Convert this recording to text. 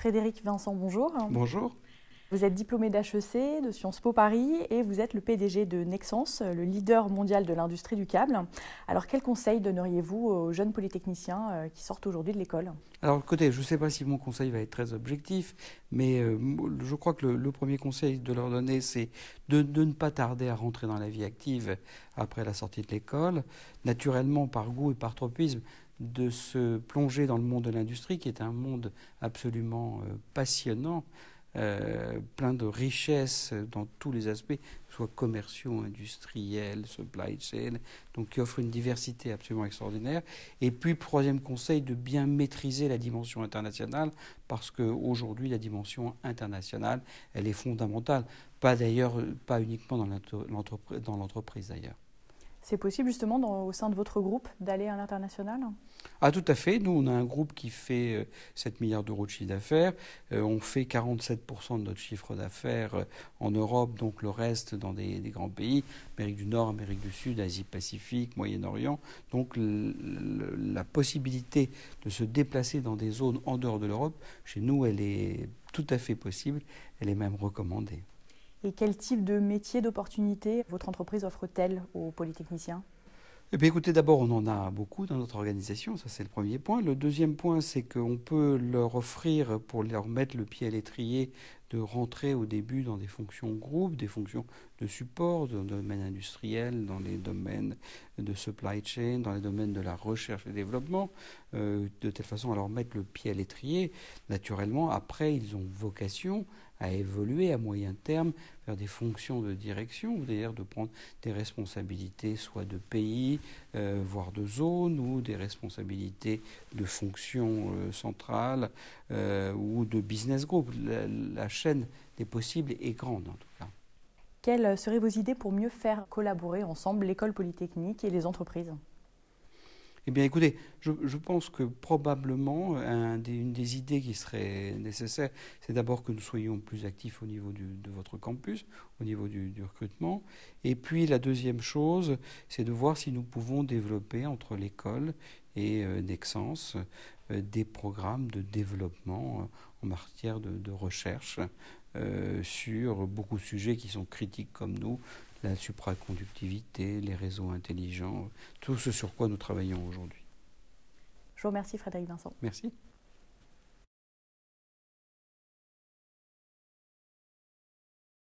Frédéric Vincent, bonjour. Bonjour. Vous êtes diplômé d'HEC, de Sciences Po Paris et vous êtes le PDG de Nexans, le leader mondial de l'industrie du câble. Alors quels conseils donneriez-vous aux jeunes polytechniciens qui sortent aujourd'hui de l'école? Alors écoutez, je ne sais pas si mon conseil va être très objectif, mais je crois que le premier conseil de leur donner, c'est de ne pas tarder à rentrer dans la vie active après la sortie de l'école. Naturellement, par goût et par tropisme, de se plonger dans le monde de l'industrie, qui est un monde absolument passionnant, plein de richesses dans tous les aspects, soit commerciaux, industriels, supply chain, donc qui offre une diversité absolument extraordinaire. Et puis, troisième conseil, de bien maîtriser la dimension internationale, parce qu'aujourd'hui, la dimension internationale, elle est fondamentale. Pas d'ailleurs, pas uniquement dans l'entreprise d'ailleurs. C'est possible justement au sein de votre groupe d'aller à l'international? Ah, tout à fait. Nous, on a un groupe qui fait 7 milliards d'euros de chiffre d'affaires. On fait 47% de notre chiffre d'affaires en Europe, donc le reste dans des grands pays, Amérique du Nord, Amérique du Sud, Asie-Pacifique, Moyen-Orient. Donc la possibilité de se déplacer dans des zones en dehors de l'Europe, chez nous, elle est tout à fait possible. Elle est même recommandée. Et quel type de métier, d'opportunité votre entreprise offre-t-elle aux polytechniciens? Eh bien, écoutez, d'abord, on en a beaucoup dans notre organisation, ça c'est le premier point. Le deuxième point, c'est qu'on peut leur offrir, pour leur mettre le pied à l'étrier, de rentrer au début dans des fonctions groupes, des fonctions de support, dans le domaine industriel, dans les domaines de supply chain, dans les domaines de la recherche et développement, de telle façon à leur mettre le pied à l'étrier. Naturellement, après, ils ont vocation à évoluer à moyen terme vers des fonctions de direction, ou d'ailleurs de prendre des responsabilités soit de pays, voire de zone, ou des responsabilités de fonctions centrales ou de business group. La chaîne des possibles est grande en tout cas. Quelles seraient vos idées pour mieux faire collaborer ensemble l'école polytechnique et les entreprises? Eh bien, écoutez, je pense que probablement, une des idées qui serait nécessaire, c'est d'abord que nous soyons plus actifs au niveau de votre campus, au niveau du recrutement. Et puis, la deuxième chose, c'est de voir si nous pouvons développer entre l'école et Nexans des programmes de développement en matière de recherche sur beaucoup de sujets qui sont critiques comme nous, la supraconductivité, les réseaux intelligents, tout ce sur quoi nous travaillons aujourd'hui. Je vous remercie Frédéric Vincent. Merci.